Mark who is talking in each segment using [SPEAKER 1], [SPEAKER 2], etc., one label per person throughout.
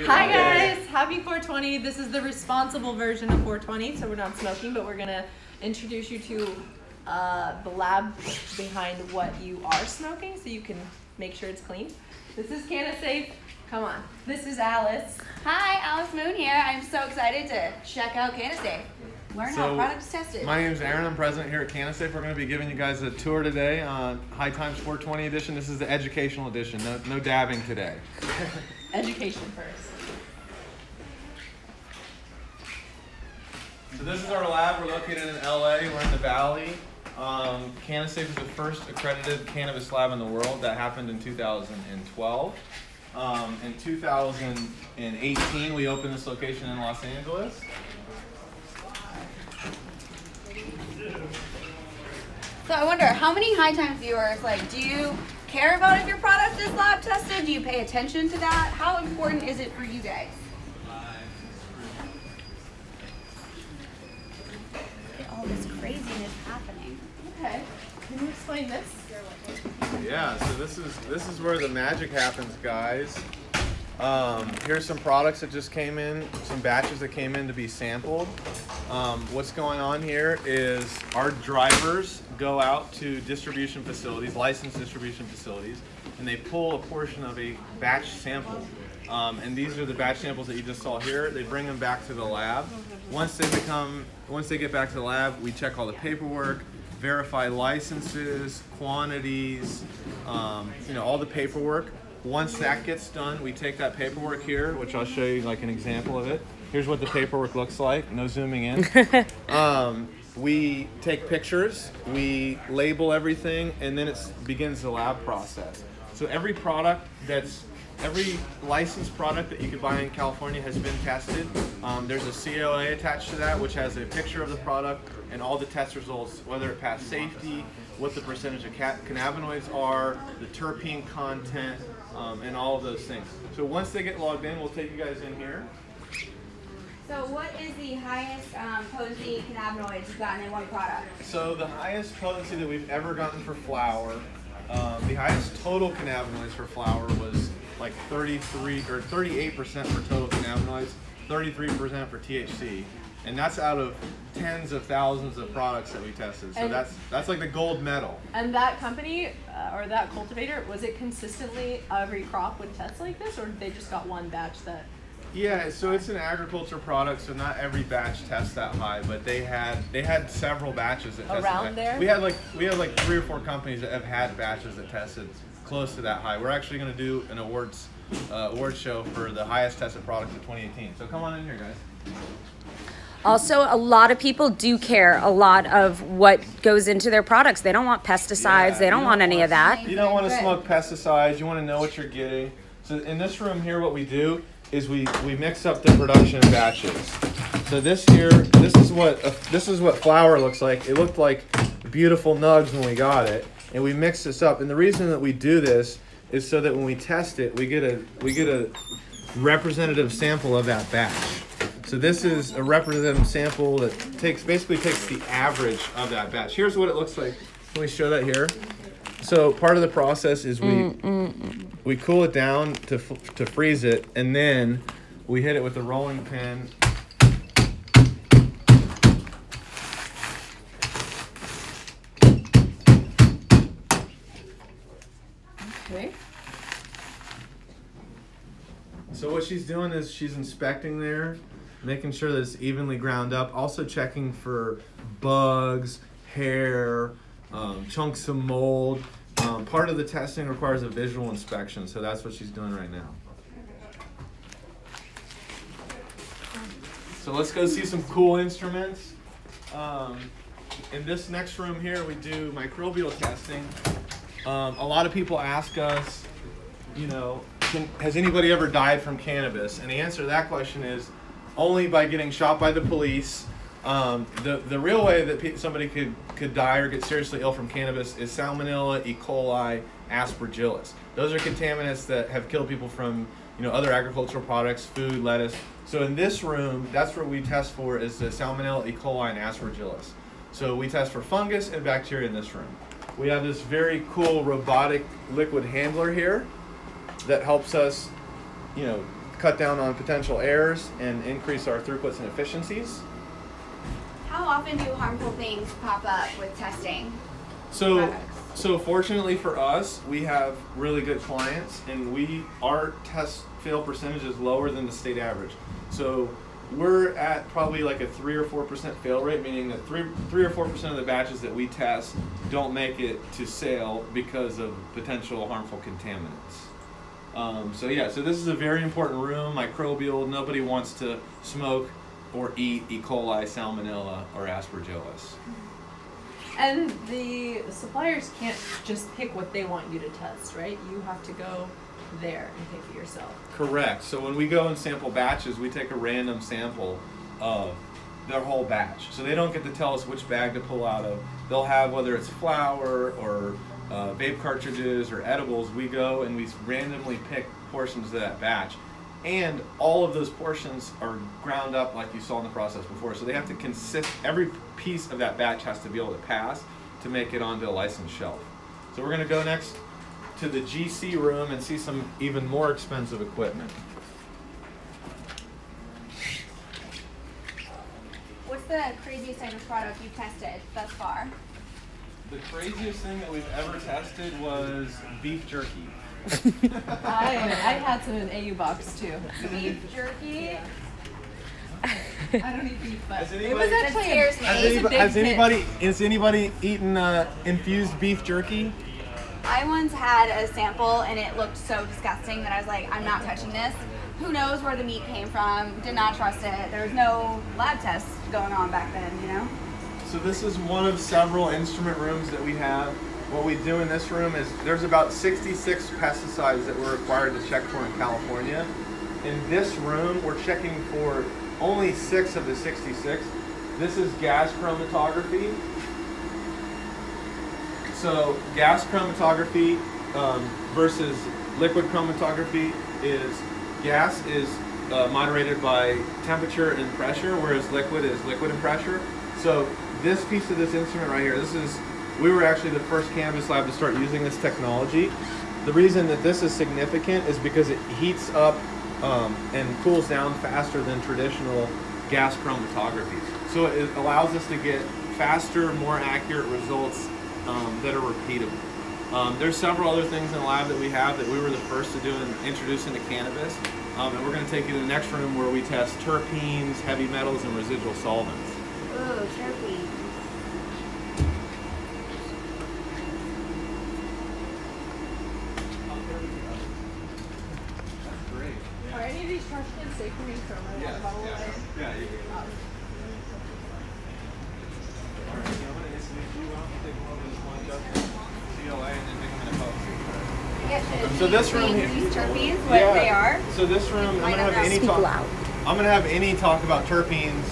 [SPEAKER 1] Hi guys, happy 420. This is the responsible version of 420, so we're not smoking, but we're gonna introduce you to the lab behind what you are smoking, so you can make sure it's clean. This is Cannasafe. Come on. This is Alice.
[SPEAKER 2] Hi, Alice Moon here. I'm so excited to check out Cannasafe. Learn how product is tested.
[SPEAKER 3] My name is Aaron. I'm president here at Cannasafe. We're going to be giving you guys a tour today on High Times 420 edition. This is the educational edition. No dabbing today.
[SPEAKER 1] Education first.
[SPEAKER 3] So this is our lab. We're located in LA. We're in the Valley. Cannasafe is the first accredited cannabis lab in the world. That happened in 2012. In 2018, we opened this location in Los Angeles.
[SPEAKER 2] So I wonder, how many High Times viewers, do you care about if your product is lab tested? Do you pay attention to that? How important is it for you guys? Look at all this craziness happening.
[SPEAKER 1] Okay, can you explain this?
[SPEAKER 3] Yeah, so this is where the magic happens, guys. Here's some products that just came in, some batches that came in to be sampled. What's going on here is our drivers go out to distribution facilities, licensed distribution facilities, and they pull a portion of a batch sample. And these are the batch samples that you just saw here. They bring them back to the lab. Once they get back to the lab, we check all the paperwork, verify licenses, quantities, all the paperwork. Once that gets done, we take that paperwork here, which I'll show you like an example of it. Here's what the paperwork looks like. No zooming in. We take pictures, we label everything, and then it begins the lab process. So every licensed product that you could buy in California has been tested. There's a COA attached to that, which has a picture of the product and all the test results, whether it passed safety, what the percentage of cannabinoids are, the terpene content, and all of those things. So once they get logged in, we'll take you guys in here.
[SPEAKER 2] So what is the highest potency cannabinoids you've gotten in one product?
[SPEAKER 3] So the highest potency that we've ever gotten for flower, the highest total cannabinoids for flower was like 33 or 38% for total cannabinoids, 33% for THC. And that's out of tens of thousands of products that we tested. So that's like the gold medal.
[SPEAKER 1] And that company, or that cultivator, was it consistently every crop would test like this, or they just got one batch that?
[SPEAKER 3] Yeah, so it's an agriculture product, so not every batch tests that high, but they had several batches that tested
[SPEAKER 1] around there.
[SPEAKER 3] We had like 3 or 4 companies that have had batches that tested close to that high. We're actually going to do an awards show for the highest tested products of 2018. So come on in here, guys.
[SPEAKER 4] Also, a lot of people do care a lot of what goes into their products. They don't want pesticides.
[SPEAKER 3] Yeah,
[SPEAKER 4] they don't want any of that.
[SPEAKER 3] You don't want to smoke pesticides. You want to know what you're getting. So in this room here, what we do is we mix up the production batches. So this is what flour looks like. It looked like beautiful nugs when we got it, and we mix this up. And the reason that we do this is so that when we test it, we get a representative sample of that batch. So this is a representative sample that basically takes the average of that batch. Here's what it looks like. Can we show that here? So part of the process is we cool it down to freeze it, and then we hit it with a rolling pin.
[SPEAKER 1] Okay.
[SPEAKER 3] So what she's doing is she's inspecting there, making sure that it's evenly ground up, also checking for bugs, hair, chunks of mold. Part of the testing requires a visual inspection, so that's what she's doing right now. So let's go see some cool instruments. In this next room here, we do microbial testing. A lot of people ask us, has anybody ever died from cannabis? And the answer to that question is only by getting shot by the police. The real way that somebody could die or get seriously ill from cannabis is Salmonella, E. coli, Aspergillus. Those are contaminants that have killed people from other agricultural products, food, lettuce. So in this room, that's where we test for is the Salmonella, E. coli, and Aspergillus. So we test for fungus and bacteria in this room. We have this very cool robotic liquid handler here that helps us, cut down on potential errors and increase our throughputs and efficiencies.
[SPEAKER 2] How often do harmful things pop up with testing?
[SPEAKER 3] So fortunately for us, we have really good clients, and our test fail percentage is lower than the state average. So we're at probably like a 3 or 4% fail rate, meaning that 3 or 4% of the batches that we test don't make it to sale because of potential harmful contaminants. So this is a very important room, microbial. Nobody wants to smoke or eat E. coli, salmonella, or aspergillus.
[SPEAKER 1] And the suppliers can't just pick what they want you to test, right? You have to go there and pick it yourself.
[SPEAKER 3] Correct. So when we go and sample batches, we take a random sample of their whole batch. So they don't get to tell us which bag to pull out of. They'll have, whether it's flour or vape cartridges or edibles, we go and we randomly pick portions of that batch. And all of those portions are ground up like you saw in the process before. So they have to consist, every piece of that batch has to be able to pass to make it onto a licensed shelf. So we're going to go next to the GC room and see some even more expensive equipment.
[SPEAKER 2] What's the craziest type of product you've tested thus far?
[SPEAKER 3] The craziest thing that we've ever tested was beef jerky.
[SPEAKER 1] I had some in AU box too.
[SPEAKER 2] Beef jerky?
[SPEAKER 1] Yeah. I don't eat beef, but
[SPEAKER 3] Has
[SPEAKER 1] it was
[SPEAKER 3] anybody-
[SPEAKER 1] actually
[SPEAKER 3] Has anybody eaten infused beef jerky?
[SPEAKER 2] I once had a sample and it looked so disgusting that I was like, I'm not touching this. Who knows where the meat came from? Did not trust it. There was no lab tests going on back then, you know?
[SPEAKER 3] So this is one of several instrument rooms that we have. What we do in this room is there's about 66 pesticides that we're required to check for in California. In this room, we're checking for only 6 of the 66. This is gas chromatography. So gas chromatography versus liquid chromatography is gas is moderated by temperature and pressure, whereas liquid is liquid and pressure. So this piece of this instrument right here, we were actually the first cannabis lab to start using this technology. The reason that this is significant is because it heats up and cools down faster than traditional gas chromatography. So it allows us to get faster, more accurate results that are repeatable. There's several other things in the lab that we have that we were the first to do and introduce into cannabis. And we're going to take you to the next room where we test terpenes, heavy metals, and residual solvents.
[SPEAKER 2] Ooh, terpenes.
[SPEAKER 1] Are any of these trash cans safe for me to throw my water bottle away?
[SPEAKER 3] Yeah, you can. All right, I'm going to introduce you. Why don't you take a little bit of sponge up here, CLA, and then take them in a post.
[SPEAKER 2] Yeah,
[SPEAKER 3] So this room here,
[SPEAKER 2] these terpenes, what they are.
[SPEAKER 3] So this room, I'm gonna have any talk. I'm gonna have any talk about terpenes.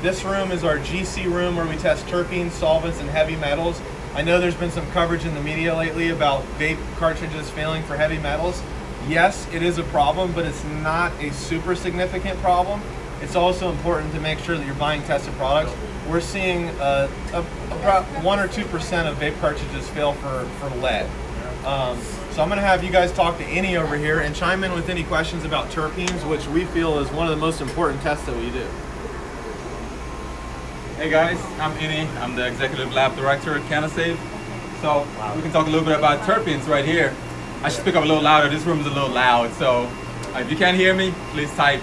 [SPEAKER 3] This room is our GC room where we test terpenes, solvents, and heavy metals. I know there's been some coverage in the media lately about vape cartridges failing for heavy metals. Yes, it is a problem, but it's not a super significant problem. It's also important to make sure that you're buying tested products. We're seeing about 1 or 2% of vape cartridges fail for lead. So I'm going to have you guys talk to Innie over here and chime in with any questions about terpenes, which we feel is one of the most important tests that we do.
[SPEAKER 5] Hey guys, I'm Innie. I'm the Executive Lab Director at Cannasafe. So we can talk a little bit about terpenes right here. I should speak up a little louder. This room is a little loud, so if you can't hear me, please type.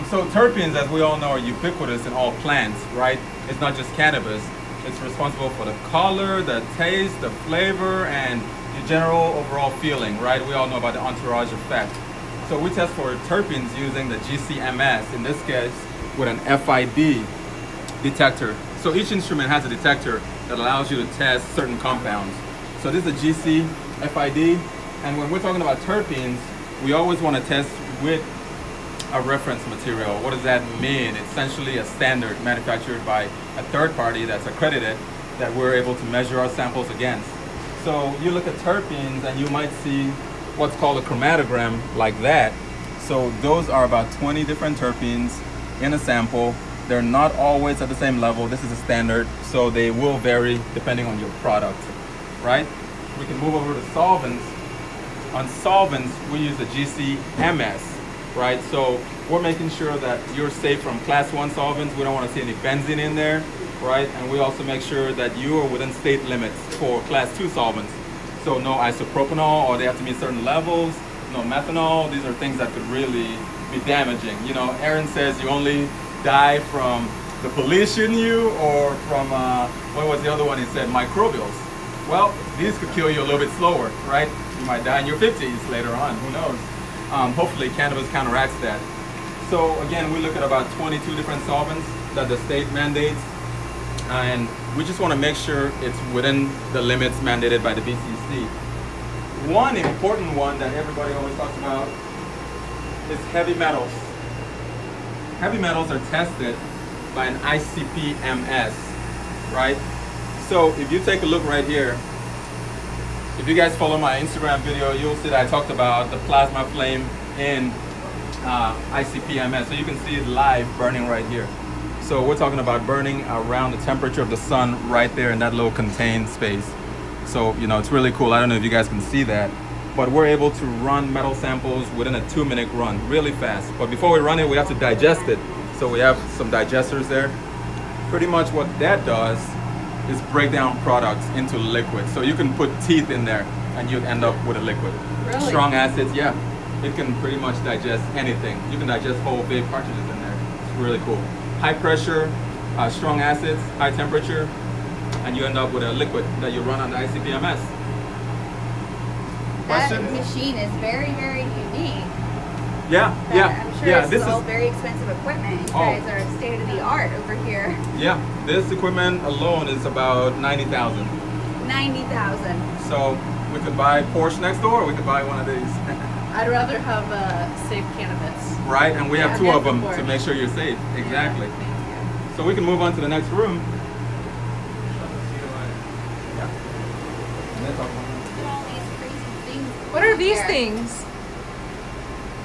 [SPEAKER 5] So terpenes, as we all know, are ubiquitous in all plants, right? It's not just cannabis. It's responsible for the color, the taste, the flavor, and the general overall feeling, right? We all know about the entourage effect. So we test for terpenes using the GCMS, in this case, with an FID detector. So each instrument has a detector that allows you to test certain compounds. So this is a GC FID, and when we're talking about terpenes, we always want to test with a reference material. What does that mean? It's essentially a standard manufactured by a third party that's accredited that we're able to measure our samples against. So you look at terpenes and you might see what's called a chromatogram like that. So those are about 20 different terpenes in a sample. They're not always at the same level. This is a standard, so they will vary depending on your product, right? We can move over to solvents. On solvents, we use the GCMS. right? So we're making sure that you're safe from class 1 solvents. We don't want to see any benzene in there, right? And we also make sure that you are within state limits for class 2 solvents. So no isopropanol, or they have to meet certain levels, no methanol. These are things that could really be damaging. You know, Aaron says you only die from the police shooting you, or from, what was the other one he said, microbials. Well, these could kill you a little bit slower, right? You might die in your 50s later on, who knows? Hopefully cannabis counteracts that. So again, we look at about 22 different solvents that the state mandates, and we just want to make sure it's within the limits mandated by the BCC. One important one that everybody always talks about is heavy metals. Heavy metals are tested by an ICP-MS, right? So if you take a look right here, if you guys follow my Instagram video, you'll see that I talked about the plasma flame in ICP-MS. So you can see it live burning right here. So we're talking about burning around the temperature of the sun right there in that little contained space. So, you know, it's really cool. I don't know if you guys can see that, but we're able to run metal samples within a 2-minute run, really fast. But before we run it, we have to digest it. So we have some digesters there. Pretty much what that does is break down products into liquid. So you can put teeth in there and you'd end up with a liquid.
[SPEAKER 1] Really?
[SPEAKER 5] Strong acids, yeah. It can pretty much digest anything. You can digest whole vape cartridges in there. It's really cool. High pressure, strong acids, high temperature, and you end up with a liquid that you run on the ICP-MS.
[SPEAKER 2] That machine is very, very unique.
[SPEAKER 5] Yeah, yeah,
[SPEAKER 2] I'm sure
[SPEAKER 5] yeah.
[SPEAKER 2] this is all very expensive equipment. You guys are state of the art over here.
[SPEAKER 5] Yeah, this equipment alone is about 90,000.
[SPEAKER 2] 90,000.
[SPEAKER 5] So we could buy Porsche next door, or we could buy one of these.
[SPEAKER 1] I'd rather have safe cannabis.
[SPEAKER 5] Right, and we have 2 of them
[SPEAKER 1] Porsche.
[SPEAKER 5] to make sure you're safe. Exactly.
[SPEAKER 1] Yeah, thank you.
[SPEAKER 5] So we can move on to the next room. Yeah.
[SPEAKER 2] Look at all these crazy things.
[SPEAKER 1] What are these
[SPEAKER 2] here.
[SPEAKER 1] things?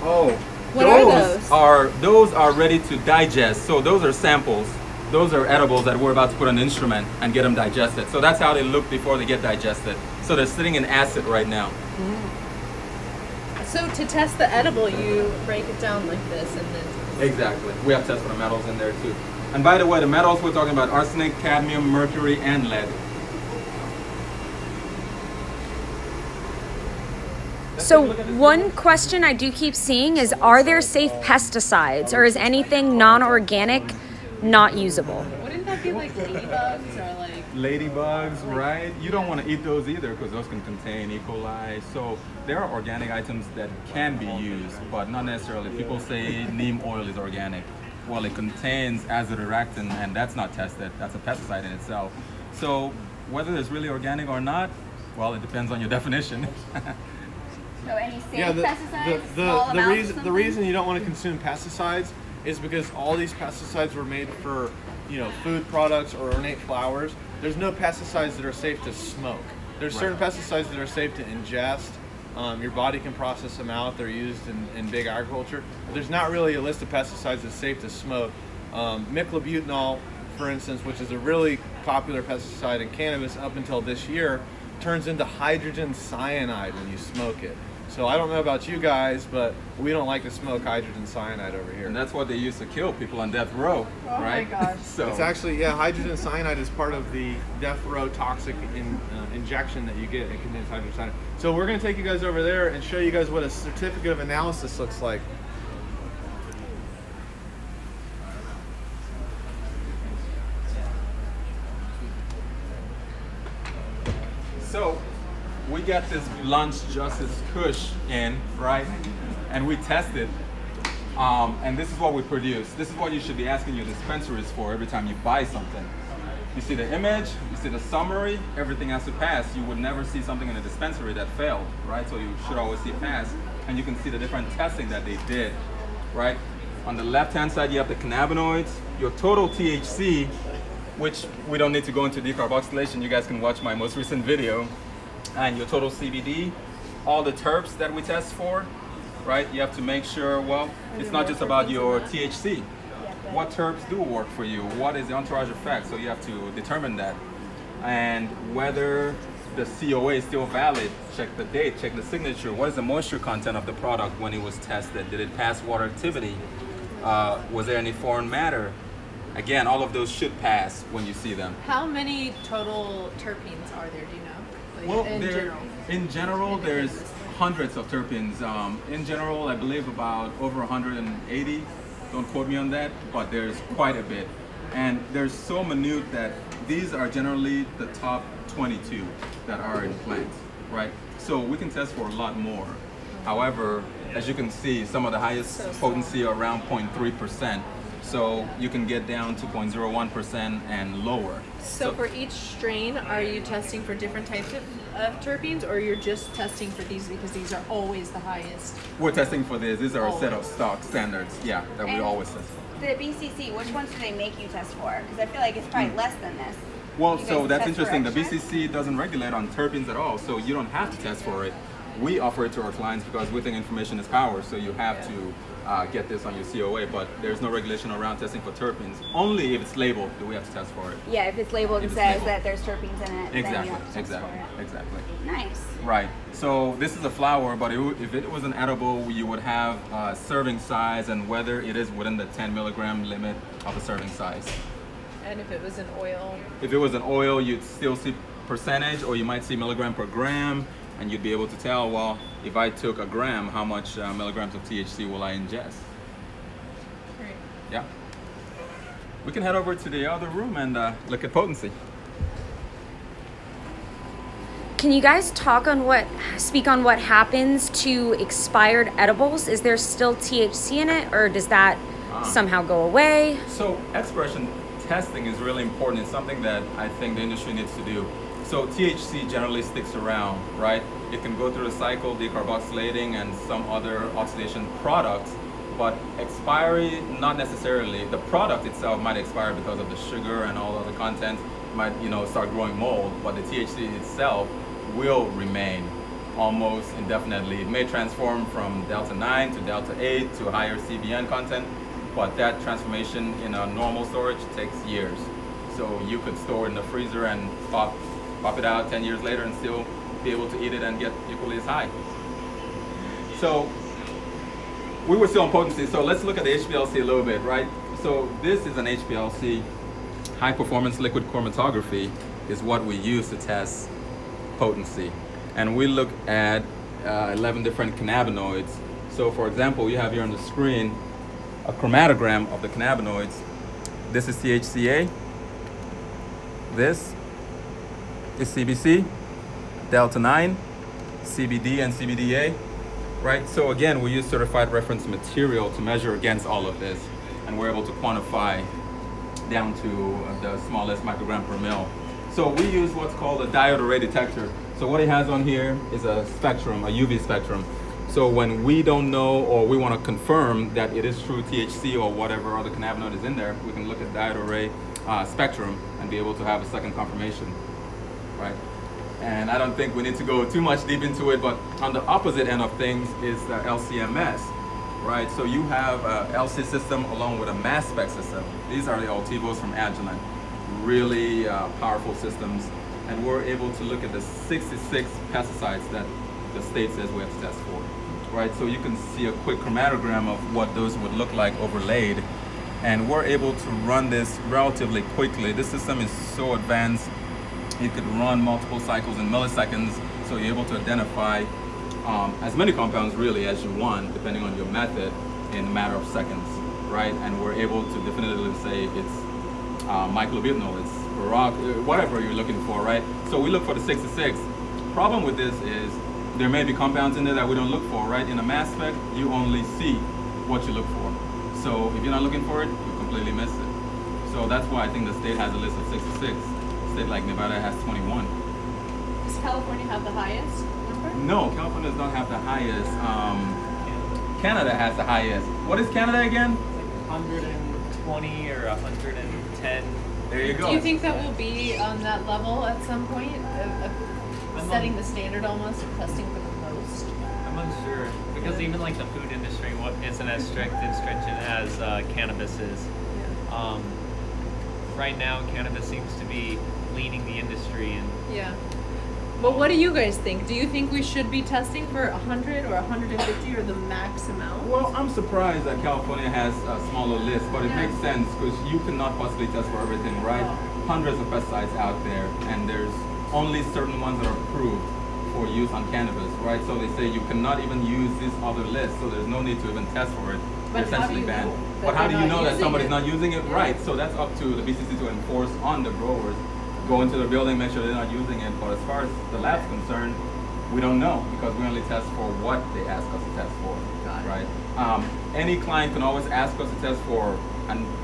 [SPEAKER 5] Oh,
[SPEAKER 1] What are those?
[SPEAKER 5] Those are ready to digest. So those are samples. Those are edibles that we're about to put on an instrument and get them digested. So that's how they look before they get digested. So they're sitting in acid right now.
[SPEAKER 1] So to test the edible, you break it down like this and then...
[SPEAKER 5] Exactly. We have tests for the metals in there too. And by the way, the metals we're talking about arsenic, cadmium, mercury, and lead.
[SPEAKER 4] So one question I do keep seeing is, are there safe pesticides, or is anything non-organic not usable?
[SPEAKER 1] Wouldn't that be like ladybugs or like...
[SPEAKER 5] Ladybugs, right? You don't want to eat those either because those can contain E. coli. So there are organic items that can be used, but not necessarily. People say neem oil is organic. Well, it contains azadirachtin, and that's not tested. That's a pesticide in itself. So whether it's really organic or not, well, it depends on your definition.
[SPEAKER 2] So any safe pesticides?
[SPEAKER 3] The reason you don't want to consume pesticides is because all these pesticides were made for, you know, food products or ornate flowers. There's no pesticides that are safe to smoke. There's certain pesticides that are safe to ingest. Your body can process them out. They're used in big agriculture. But there's not really a list of pesticides that's safe to smoke. Miclobutanol, for instance, which is a really popular pesticide in cannabis up until this year, turns into hydrogen cyanide when you smoke it. So I don't know about you guys, but we don't like to smoke hydrogen cyanide over here.
[SPEAKER 5] And that's what they used to kill people on death row, right?
[SPEAKER 1] Oh my gosh.
[SPEAKER 5] So
[SPEAKER 3] it's actually, yeah, hydrogen cyanide is part of the death row toxic injection that you get. It contains hydrogen cyanide. So we're going to take you guys over there and show you guys what a certificate of analysis looks like.
[SPEAKER 5] So we got this Lunch Justice Kush in, right? And we tested, and this is what we produce. This is what you should be asking your dispensaries for every time you buy something. You see the image, you see the summary, everything has to pass. You would never see something in a dispensary that failed, right? So you should always see pass, and you can see the different testing that they did, right? On the left-hand side, you have the cannabinoids, your total THC, which we don't need to go into decarboxylation. You guys can watch my most recent video. And your total CBD, all the terps that we test for, right? You have to make sure, well, it's not just about your THC. What terps do work for you? What is the entourage effect? So you have to determine that. And whether the COA is still valid, check the date, check the signature. What is the moisture content of the product when it was tested? Did it pass water activity? Was there any foreign matter? Again, all of those should pass when you see them.
[SPEAKER 1] How many total terpenes are there, do you know? Like,
[SPEAKER 5] Well,
[SPEAKER 1] in general,
[SPEAKER 5] there's hundreds of terpenes. In general, I believe about over 180. Don't quote me on that, but there's quite a bit. And they're so minute that these are generally the top 22 that are in plants, right? So we can test for a lot more. However, as you can see, some of the highest potency are around 0.3%. So you can get down to 0.01% and lower.
[SPEAKER 1] So for each strain, are you testing for different types of terpenes, or you're just testing for these because these are always the highest?
[SPEAKER 5] We're testing for this. These are a set of stock standards, yeah, that we always test for.
[SPEAKER 2] The BCC, which ones do they make you test for? Because I feel like it's probably less than this.
[SPEAKER 5] Well,
[SPEAKER 2] You
[SPEAKER 5] so
[SPEAKER 2] guys
[SPEAKER 5] that's
[SPEAKER 2] test for
[SPEAKER 5] interesting. The
[SPEAKER 2] extra?
[SPEAKER 5] BCC doesn't regulate on terpenes at all, so you don't have to test for it. We offer it to our clients because we think information is power, so you have to get this on your COA, but there's no regulation around testing for terpenes. Only if it's labeled do we have to test for it.
[SPEAKER 2] Yeah, if it's labeled and
[SPEAKER 5] If it's
[SPEAKER 2] says
[SPEAKER 5] labeled.
[SPEAKER 2] that there's terpenes in it, then you
[SPEAKER 5] Exactly,
[SPEAKER 2] have to test
[SPEAKER 5] exactly,
[SPEAKER 2] for it.
[SPEAKER 5] exactly.
[SPEAKER 2] Nice.
[SPEAKER 5] Right. So this is a flower, but if it was an edible, you would have serving size and whether it is within the 10 milligram limit of the serving size.
[SPEAKER 1] And if it was an oil?
[SPEAKER 5] If it was an oil, you'd still see percentage, or you might see milligram per gram, and you'd be able to tell, well, if I took a gram, how much milligrams of THC will I ingest?
[SPEAKER 1] Great.
[SPEAKER 5] Yeah. We can head over to the other room and look at potency.
[SPEAKER 4] Can you guys speak on what happens to expired edibles? Is there still THC in it, or does that somehow go away?
[SPEAKER 5] So expiration testing is really important. It's something that I think the industry needs to do. So THC generally sticks around, right? It can go through the cycle, decarboxylating and some other oxidation products, but expiry, not necessarily. The product itself might expire because of the sugar and all of the content might, start growing mold, but the THC itself will remain almost indefinitely. It may transform from Delta 9 to Delta 8 to higher CBN content, but that transformation in a normal storage takes years. So you could store it in the freezer and pop it out 10 years later and still be able to eat it and get equally as high. So we were still on potency, so let's look at the HPLC a little bit, right? So this is an HPLC, high performance liquid chromatography is what we use to test potency. And we look at 11 different cannabinoids. So for example, you have here on the screen a chromatogram of the cannabinoids. This is THCA. This is CBC, Delta 9, CBD and CBDA, right? So again, we use certified reference material to measure against all of this, and we're able to quantify down to the smallest microgram per mil. So we use what's called a diode array detector. So what it has on here is a spectrum, a UV spectrum. So when we don't know, or we want to confirm that it is true THC or whatever other cannabinoid is in there, we can look at diode array spectrum and be able to have a second confirmation, right? And I don't think we need to go too much deep into it, but on the opposite end of things is the LCMS, right? So you have a LC system along with a mass spec system. These are the Altivos from Agilent, really powerful systems. And we're able to look at the 66 pesticides that the state says we have to test for, right? So you can see a quick chromatogram of what those would look like overlaid. And we're able to run this relatively quickly. This system is so advanced, it could run multiple cycles in milliseconds, so you're able to identify as many compounds really as you want, depending on your method, in a matter of seconds, right? And we're able to definitively say it's myclobutanol, it's rock, whatever you're looking for, right? So we look for the 66. Problem with this is there may be compounds in there that we don't look for, right? In a mass spec, you only see what you look for. So if you're not looking for it, you completely miss it. So that's why I think the state has a list of 66. A state like Nevada has 21.
[SPEAKER 1] Does California have the highest number?
[SPEAKER 5] No, California does not have the highest. Canada has the highest. What is Canada again?
[SPEAKER 6] 120 or 110.
[SPEAKER 5] There you go.
[SPEAKER 1] Do you think that will be on that level at some point of setting the standard almost of testing for the most?
[SPEAKER 6] I'm unsure because even like the food industry isn't as strict and stringent as cannabis is.
[SPEAKER 1] Yeah.
[SPEAKER 6] Right now, cannabis seems to be leading the industry, and
[SPEAKER 1] Yeah. But what do you guys think? Do you think we should be testing for 100 or 150 or the max amount?
[SPEAKER 5] Well, I'm surprised that California has a smaller list, but it makes sense because you cannot possibly test for everything, right? Hundreds of pesticides out there, and there's only certain ones that are approved for use on cannabis, right? So they say you cannot even use this other list, so there's no need to even test for it. They're essentially banned. But how do you know that somebody's not using it? Right, so that's up to the BCC to enforce on the growers. Go into the building, make sure they're not using it. But as far as the lab's concerned, we don't know because we only test for what they ask us to test for, right? Any client can always ask us to test for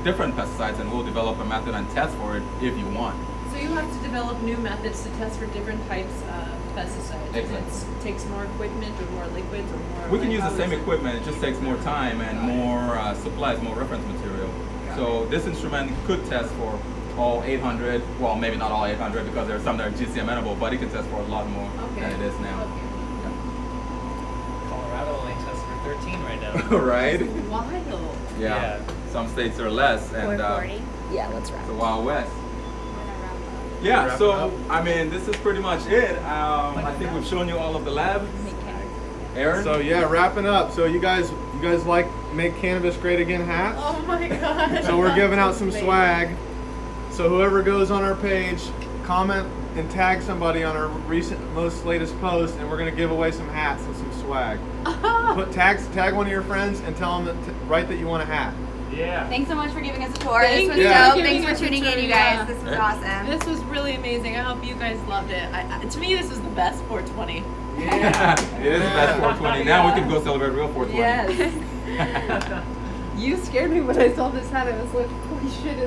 [SPEAKER 5] different pesticides, and we'll develop a method and test for it if you want.
[SPEAKER 1] So you have to develop new methods to test for different types of pesticides.
[SPEAKER 5] Exactly.
[SPEAKER 1] It takes more equipment or more liquids or more...
[SPEAKER 5] We can use the same equipment, it just takes more time and more supplies, more reference material. So this instrument could test for all 800, well maybe not all 800 because there are some that are GC amenable, but it can test for a lot more than it is now.
[SPEAKER 6] Colorado only tests for 13 right now.
[SPEAKER 5] Right?
[SPEAKER 1] Wild.
[SPEAKER 5] Yeah. Some states are less, and
[SPEAKER 4] Yeah, let's wrap.
[SPEAKER 5] the Wild West. Yeah, so I mean, this is pretty much it. I think we've shown you all of the labs. Aaron?
[SPEAKER 3] So yeah, wrapping up. So you guys like Make Cannabis Great Again hats?
[SPEAKER 1] Oh my god.
[SPEAKER 3] So we're giving out some swag. So whoever goes on our page, comment and tag somebody on our most latest post, and we're gonna give away some hats and some swag. Tag one of your friends and tell them write that you want a hat.
[SPEAKER 6] Yeah.
[SPEAKER 2] Thanks so much for giving us a tour.
[SPEAKER 1] Thank
[SPEAKER 2] This was
[SPEAKER 1] you.
[SPEAKER 2] dope.
[SPEAKER 1] Yeah.
[SPEAKER 2] Thanks for tuning in, you guys. This was awesome.
[SPEAKER 1] This was really amazing. I hope you guys loved it. To me, this was the best 420.
[SPEAKER 5] Yeah. It is the best 420. Now we can go celebrate real 420.
[SPEAKER 1] Yes. You scared me when I saw this hat. I was like, holy shit,